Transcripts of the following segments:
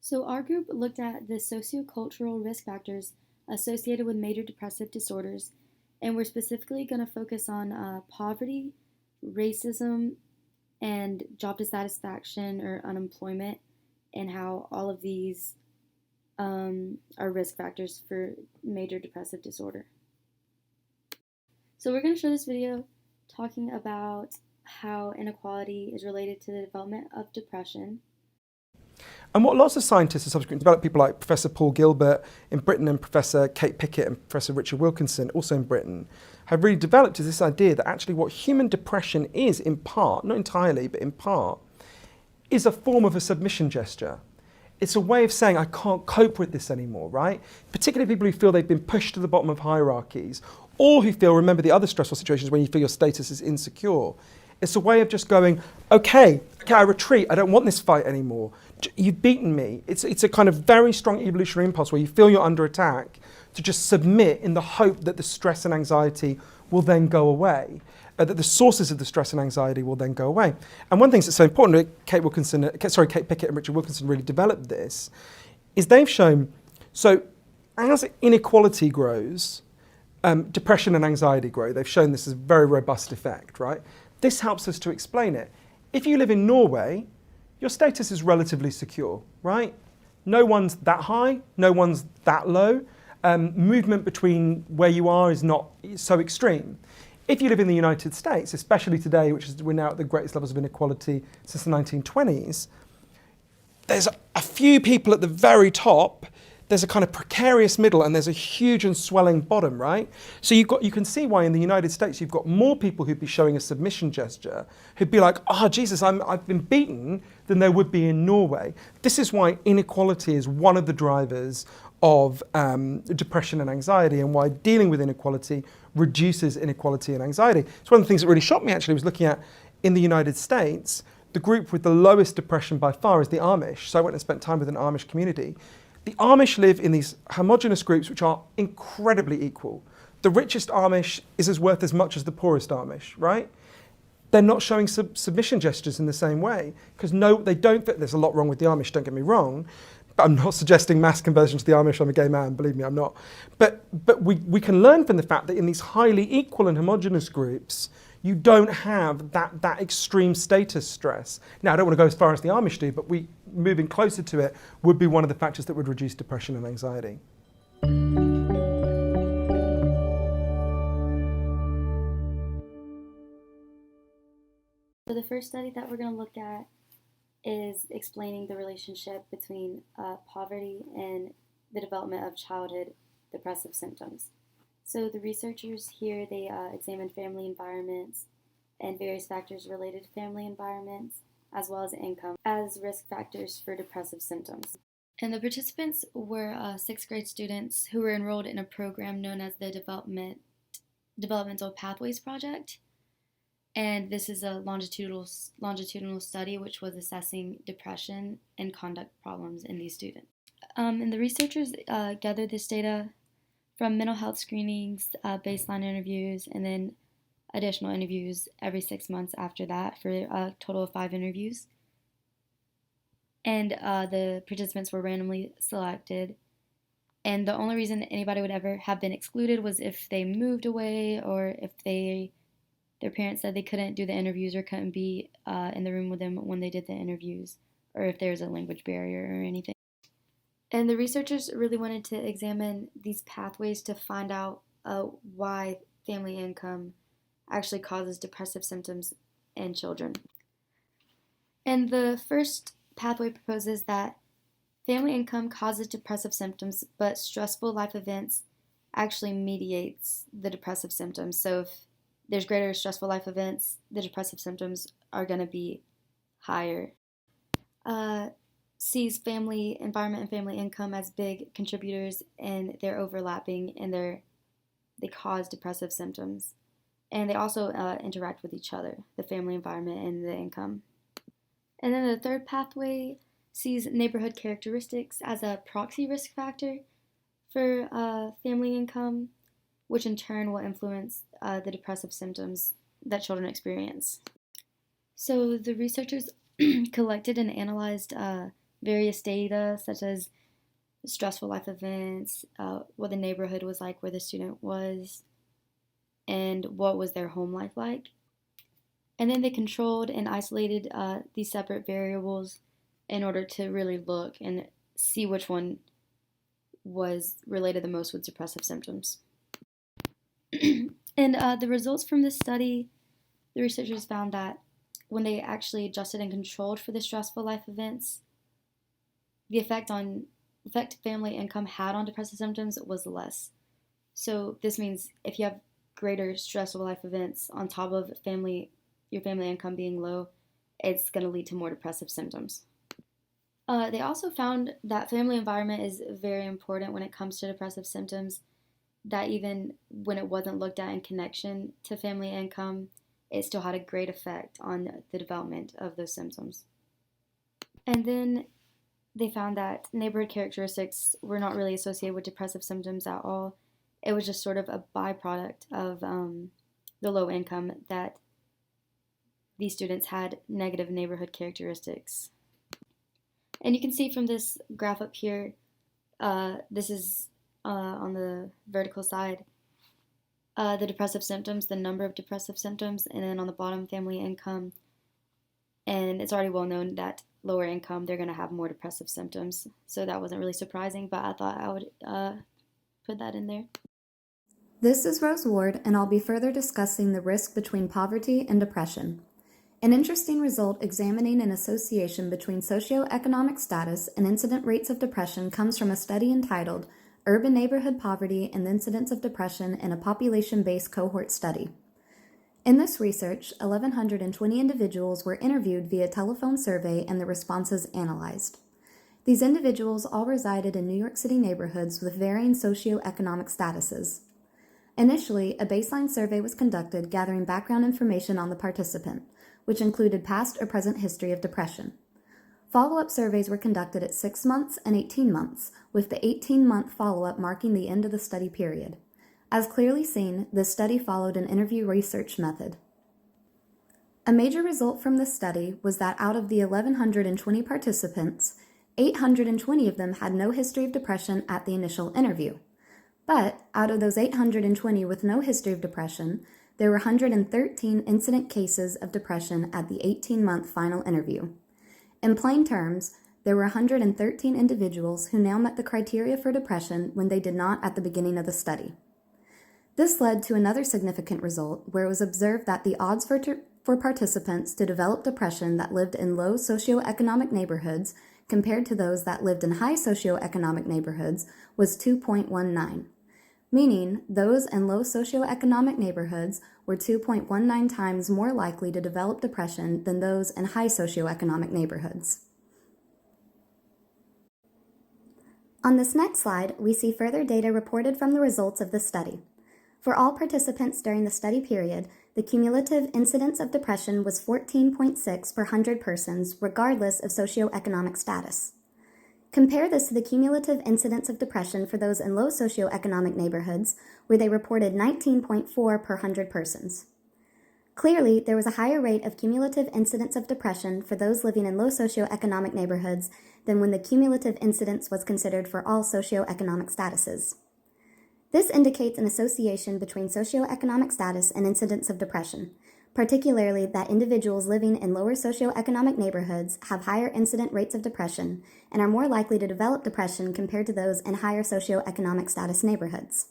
So our group looked at the sociocultural risk factors associated with major depressive disorders, and we're specifically going to focus on poverty, racism, and job dissatisfaction or unemployment, and how all of these are risk factors for major depressive disorder. So we're going to show this video talking about how inequality is related to the development of depression. And what lots of scientists have subsequently developed, people like Professor Paul Gilbert in Britain and Professor Kate Pickett and Professor Richard Wilkinson, also in Britain, have really developed is this idea that actually what human depression is in part, not entirely, but in part, is a form of a submission gesture. It's a way of saying, I can't cope with this anymore, right? Particularly people who feel they've been pushed to the bottom of hierarchies, or who feel, remember the other stressful situations when you feel your status is insecure. It's a way of just going, okay, I retreat, I don't want this fight anymore. You've beaten me. It's a kind of very strong evolutionary impulse where you feel you're under attack to just submit in the hope that the stress and anxiety will then go away, that the sources of the stress and anxiety will then go away. And one thing that's so important, Kate Pickett and Richard Wilkinson really developed this, is they've shown, so as inequality grows, depression and anxiety grow. They've shown this is a very robust effect, right? This helps us to explain it. If you live in Norway, your status is relatively secure, right? No one's that high, no one's that low. Movement between where you are is not so extreme. If you live in the United States, especially today, we're now at the greatest levels of inequality since the 1920s, there's a few people at the very top, there's a kind of precarious middle, and there's a huge and swelling bottom, right? So you can see why in the United States you've got more people who'd be showing a submission gesture, who'd be like, oh, Jesus, I've been beaten, than there would be in Norway. This is why inequality is one of the drivers of depression and anxiety, and why dealing with inequality reduces inequality and anxiety. So one of the things that really shocked me actually was looking at, in the United States, the group with the lowest depression by far is the Amish. So I went and spent time with an Amish community. The Amish live in these homogenous groups which are incredibly equal. The richest Amish is worth as much as the poorest Amish, right? They're not showing submission gestures in the same way because they don't fit. There's a lot wrong with the Amish, don't get me wrong, but I'm not suggesting mass conversion to the Amish. I'm a gay man, believe me, I'm not. But we can learn from the fact that in these highly equal and homogenous groups, you don't have that extreme status stress. Now, I don't want to go as far as the Amish do, but moving closer to it would be one of the factors that would reduce depression and anxiety. So the first study that we're going to look at is explaining the relationship between poverty and the development of childhood depressive symptoms. So the researchers here, they examined family environments and various factors related to family environments, as well as income, as risk factors for depressive symptoms. And the participants were sixth grade students who were enrolled in a program known as the Developmental Pathways Project. And this is a longitudinal study which was assessing depression and conduct problems in these students. And the researchers gathered this data from mental health screenings, baseline interviews, and then additional interviews every 6 months after that for a total of 5 interviews. And the participants were randomly selected. And the only reason anybody would ever have been excluded was if they moved away or if their parents said they couldn't do the interviews or couldn't be in the room with them when they did the interviews, or if there's a language barrier or anything. And the researchers really wanted to examine these pathways to find out why family income actually causes depressive symptoms in children. And the first pathway proposes that family income causes depressive symptoms, but stressful life events actually mediates the depressive symptoms. So if there's greater stressful life events, the depressive symptoms are going to be higher. Sees family environment and family income as big contributors, and they're overlapping, and they cause depressive symptoms. And they also interact with each other, the family environment and the income. And then the third pathway sees neighborhood characteristics as a proxy risk factor for family income, which in turn will influence the depressive symptoms that children experience. So the researchers collected and analyzed various data such as stressful life events, what the neighborhood was like where the student was, and what was their home life like. And then they controlled and isolated these separate variables in order to really look and see which one was related the most with depressive symptoms. And the results from this study, the researchers found that when they actually adjusted and controlled for the stressful life events, the effect family income had on depressive symptoms was less. So this means if you have greater stressful life events on top of your family income being low, it's going to lead to more depressive symptoms. They also found that family environment is very important when it comes to depressive symptoms, that even when it wasn't looked at in connection to family income, it still had a great effect on the development of those symptoms. And then they found that neighborhood characteristics were not really associated with depressive symptoms at all. It was just sort of a byproduct of the low income that these students had negative neighborhood characteristics. And you can see from this graph up here, this is on the vertical side, the depressive symptoms, the number of depressive symptoms, and then on the bottom, family income. And it's already well known that lower income, they're going to have more depressive symptoms. So that wasn't really surprising, but I thought I would put that in there. This is Rose Ward, and I'll be further discussing the risk between poverty and depression. An interesting result examining an association between socioeconomic status and incident rates of depression comes from a study entitled Urban Neighborhood Poverty and the Incidence of Depression in a Population-Based Cohort Study. In this research, 1,120 individuals were interviewed via telephone survey and the responses analyzed. These individuals all resided in New York City neighborhoods with varying socioeconomic statuses. Initially, a baseline survey was conducted gathering background information on the participant, which included past or present history of depression. Follow-up surveys were conducted at 6 months and 18 months, with the 18-month follow-up marking the end of the study period. As clearly seen, this study followed an interview research method. A major result from this study was that out of the 1,120 participants, 820 of them had no history of depression at the initial interview. But out of those 820 with no history of depression, there were 113 incident cases of depression at the 18-month final interview. In plain terms, there were 113 individuals who now met the criteria for depression when they did not at the beginning of the study. This led to another significant result where it was observed that the odds for participants to develop depression that lived in low socioeconomic neighborhoods compared to those that lived in high socioeconomic neighborhoods was 2.19. Meaning those in low socioeconomic neighborhoods were 2.19 times more likely to develop depression than those in high socioeconomic neighborhoods. On this next slide, we see further data reported from the results of the study. For all participants during the study period, the cumulative incidence of depression was 14.6 per 100 persons, regardless of socioeconomic status. Compare this to the cumulative incidence of depression for those in low socioeconomic neighborhoods, where they reported 19.4 per 100 persons. Clearly, there was a higher rate of cumulative incidence of depression for those living in low socioeconomic neighborhoods than when the cumulative incidence was considered for all socioeconomic statuses. This indicates an association between socioeconomic status and incidence of depression, particularly that individuals living in lower socioeconomic neighborhoods have higher incident rates of depression and are more likely to develop depression compared to those in higher socioeconomic status neighborhoods.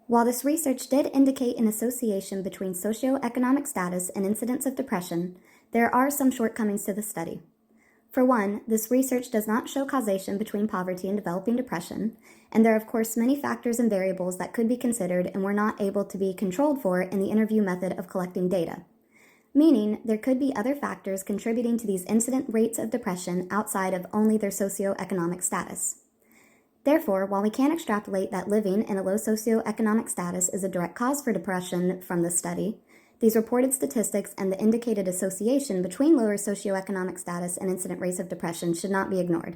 While this research did indicate an association between socioeconomic status and incidence of depression, there are some shortcomings to the study. For one, this research does not show causation between poverty and developing depression, and there are of course many factors and variables that could be considered and were not able to be controlled for in the interview method of collecting data. Meaning, there could be other factors contributing to these incident rates of depression outside of only their socioeconomic status. Therefore, while we can't extrapolate that living in a low socioeconomic status is a direct cause for depression from the study, these reported statistics and the indicated association between lower socioeconomic status and incident rates of depression should not be ignored.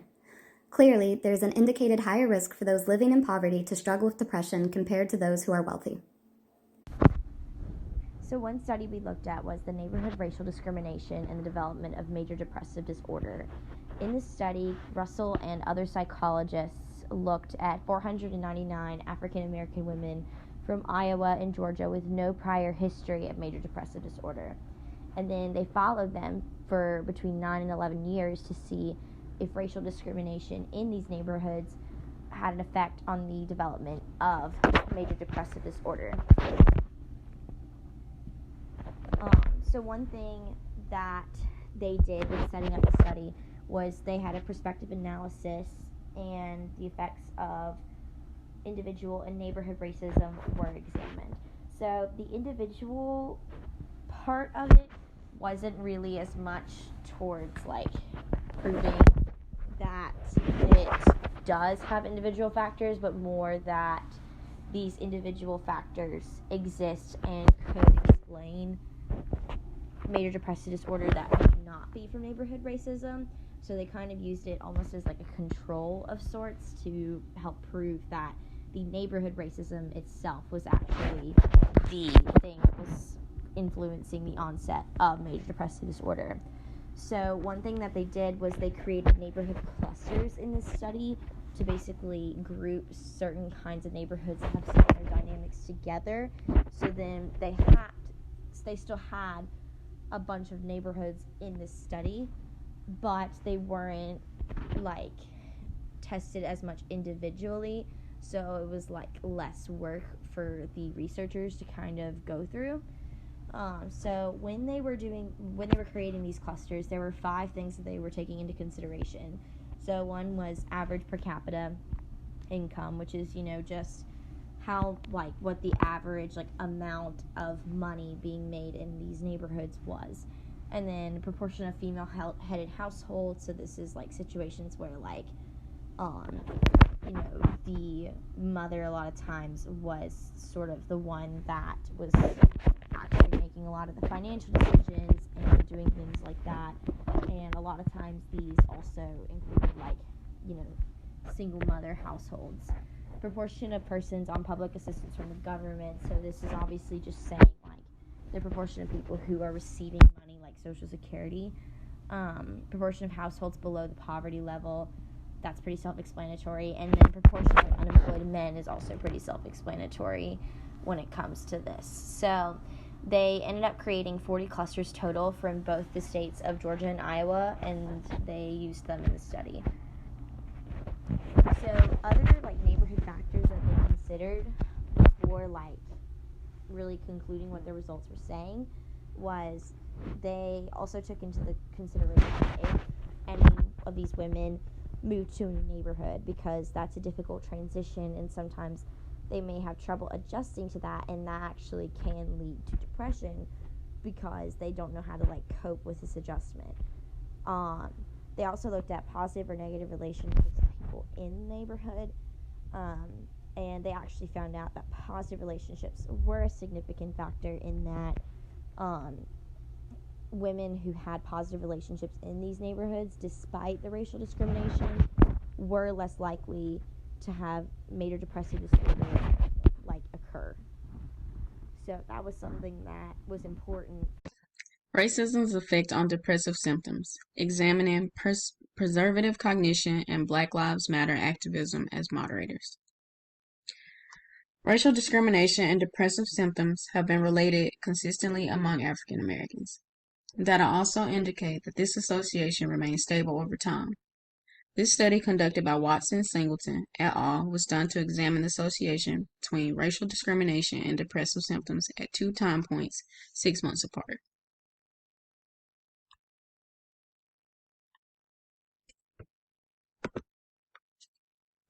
Clearly, there is an indicated higher risk for those living in poverty to struggle with depression compared to those who are wealthy. So one study we looked at was the neighborhood racial discrimination and the development of major depressive disorder. in this study, Russell and other psychologists looked at 499 African American women from Iowa and Georgia with no prior history of major depressive disorder. And then they followed them for between 9 and 11 years to see if racial discrimination in these neighborhoods had an effect on the development of major depressive disorder. So one thing that they did with setting up the study was they had a prospective analysis, and the effects of individual and neighborhood racism were examined. So the individual part of it wasn't really as much towards like proving that it does have individual factors, but more that these individual factors exist and could explain major depressive disorder that may not be from neighborhood racism. So they kind of used it almost as like a control of sorts to help prove that the neighborhood racism itself was actually the thing that was influencing the onset of major depressive disorder. So one thing that they did was they created neighborhood clusters in this study to basically group certain kinds of neighborhoods that have similar dynamics together. So then they still had a bunch of neighborhoods in this study, but they weren't like tested as much individually, so it was like less work for the researchers to kind of go through. So when they were creating these clusters, there were 5 things that they were taking into consideration. So one was average per capita income, which is, just how, like, what the average, like, amount of money being made in these neighborhoods was. And then proportion of female-headed households, so this is, like, situations where, like, the mother a lot of times was sort of the one that was actually making a lot of the financial decisions and doing things like that. And a lot of times these also included, like, single mother households. Proportion of persons on public assistance from the government, so this is obviously just saying, like, the proportion of people who are receiving money, like Social Security. Proportion of households below the poverty level, that's pretty self-explanatory. And then proportion of unemployed men is also pretty self-explanatory when it comes to this. So they ended up creating 40 clusters total from both the states of Georgia and Iowa, and they used them in the study. So other, like, neighborhood factors that they considered before, like, really concluding what the results were saying was they also took into the consideration if any of these women moved to a new neighborhood, because that's a difficult transition and sometimes they may have trouble adjusting to that, and that actually can lead to depression because they don't know how to, like, cope with this adjustment. They also looked at positive or negative relationships with people in the neighborhood, and they actually found out that positive relationships were a significant factor in that women who had positive relationships in these neighborhoods, despite the racial discrimination, were less likely to have major depressive disorder, like, occur. So that was something that was important. Racism's effect on depressive symptoms, examining preservative cognition and Black Lives Matter activism as moderators. Racial discrimination and depressive symptoms have been related consistently among African Americans. Data also indicate that this association remains stable over time. This study, conducted by Watson Singleton et al., was done to examine the association between racial discrimination and depressive symptoms at 2 time points, 6 months apart.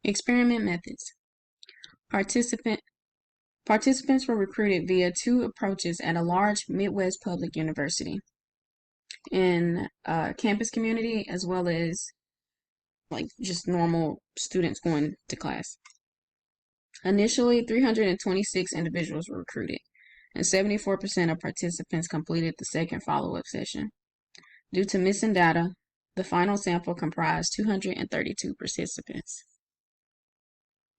Experiment methods. Participants were recruited via 2 approaches at a large Midwest public university in campus community, as well as, like, just normal students going to class. Initially, 326 individuals were recruited, and 74% of participants completed the second follow-up session. Due to missing data, the final sample comprised 232 participants.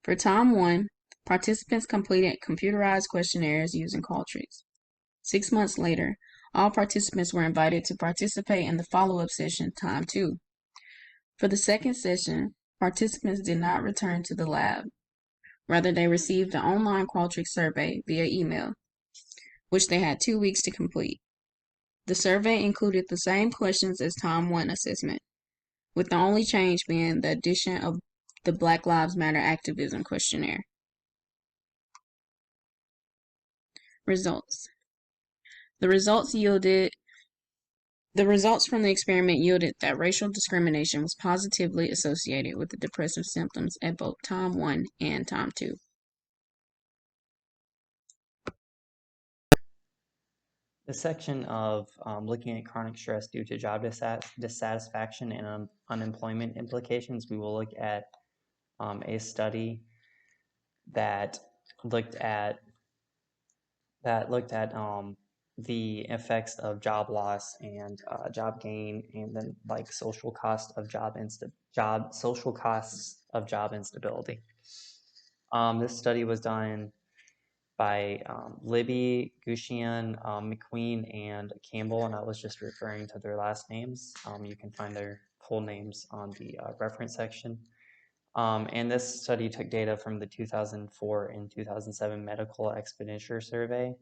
For time 1, participants completed computerized questionnaires using Qualtrics. 6 months later, all participants were invited to participate in the follow-up session, time 2. For the second session, participants did not return to the lab. Rather, they received an online Qualtrics survey via email, which they had 2 weeks to complete. The survey included the same questions as Tom 1 assessment, with the only change being the addition of the Black Lives Matter activism questionnaire. Results. The results from the experiment yielded that racial discrimination was positively associated with the depressive symptoms at both Tom 1 and Tom 2. The section of looking at chronic stress due to job dissatisfaction and unemployment implications, we will look at a study that looked at the effects of job loss and job gain, and then like social costs of job instability. This study was done by Libby, Gushian, McQueen, and Campbell, and I was just referring to their last names. You can find their full names on the reference section. And this study took data from the 2004 and 2007 Medical Expenditure Survey,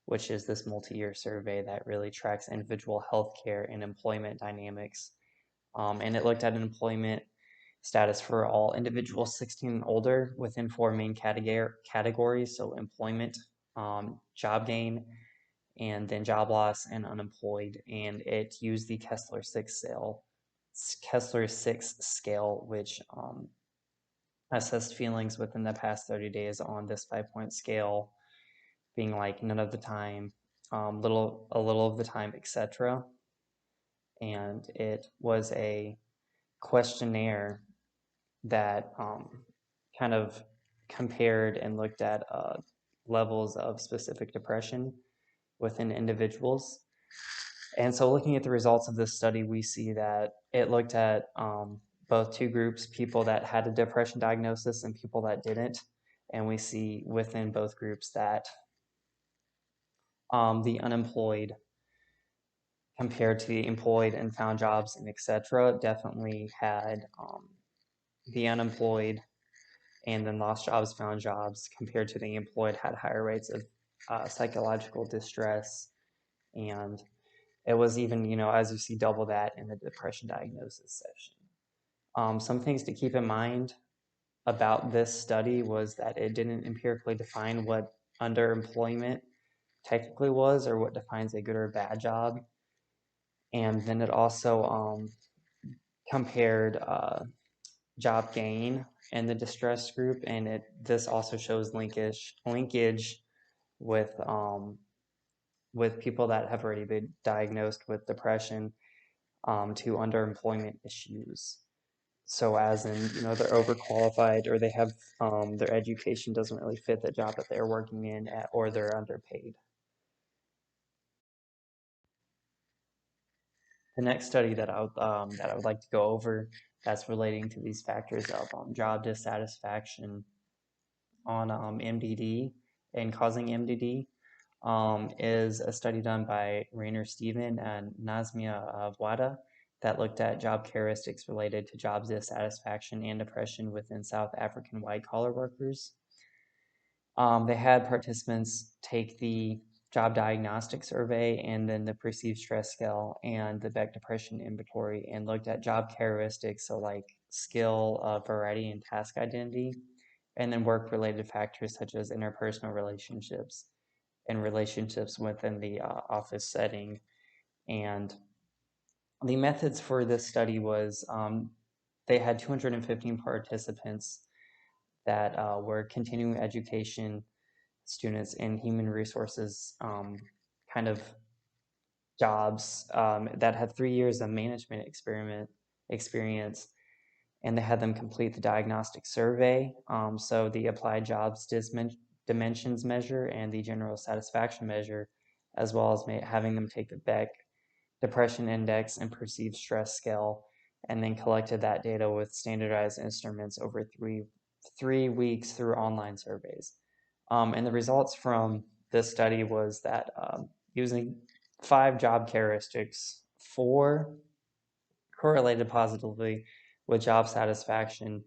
which is this multi-year survey that really tracks individual healthcare and employment dynamics. And it looked at employment status for all individuals 16 and older within 4 main categories. So employment, job gain, and then job loss and unemployed. And it used the Kessler-6 scale, which assessed feelings within the past 30 days on this 5-point scale, being like none of the time, a little of the time, etc. And it was a questionnaire that kind of compared and looked at levels of specific depression within individuals. And so looking at the results of this study, we see that it looked at both two groups, people that had a depression diagnosis and people that didn't. And we see within both groups that the unemployed compared to the employed and found jobs and etc. definitely had the unemployed and then lost jobs, found jobs compared to the employed had higher rates of psychological distress. And it was even, as you see, double that in the depression diagnosis section. Some things to keep in mind about this study was that it didn't empirically define what underemployment technically was or what defines a good or bad job. And then it also compared job gain and the distress group, and this also shows linkage with people that have already been diagnosed with depression to underemployment issues. So as in, they're overqualified or they have their education doesn't really fit the job that they're working in or they're underpaid. The next study that I would like to go over that's relating to these factors of job dissatisfaction on MDD and causing MDD is a study done by Rainer Stephen and Nazmia Wada that looked at job characteristics related to job dissatisfaction and depression within South African white-collar workers. They had participants take the job diagnostic survey and then the perceived stress scale and the Beck depression inventory and looked at job characteristics, so like skill, variety, and task identity, and then work-related factors such as interpersonal relationships and relationships within the office setting. And the methods for this study was they had 215 participants that were continuing education students in human resources kind of jobs that had 3 years of management experience, and they had them complete the diagnostic survey. So the applied jobs dimensions measure and the general satisfaction measure, as well as having them take the Beck depression index and perceived stress scale, and then collected that data with standardized instruments over three weeks through online surveys. And the results from this study was that using 5 job characteristics, 4 correlated positively with job satisfaction,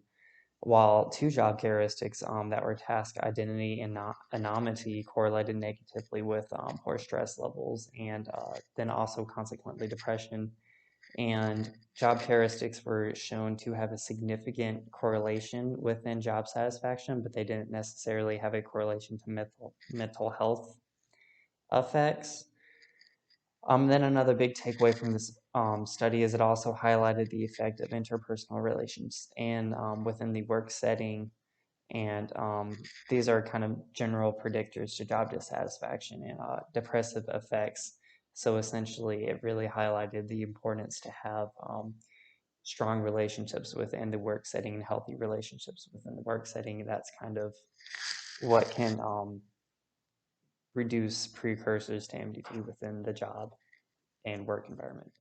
while two job characteristics that were task identity and anonymity correlated negatively with poor stress levels and then also consequently depression. And job characteristics were shown to have a significant correlation within job satisfaction, but they didn't necessarily have a correlation to mental health effects. Then another big takeaway from this study is it also highlighted the effect of interpersonal relations and within the work setting, and these are kind of general predictors to job dissatisfaction and depressive effects. So essentially, it really highlighted the importance to have strong relationships within the work setting and healthy relationships within the work setting. That's kind of what can reduce precursors to MDD within the job and work environment.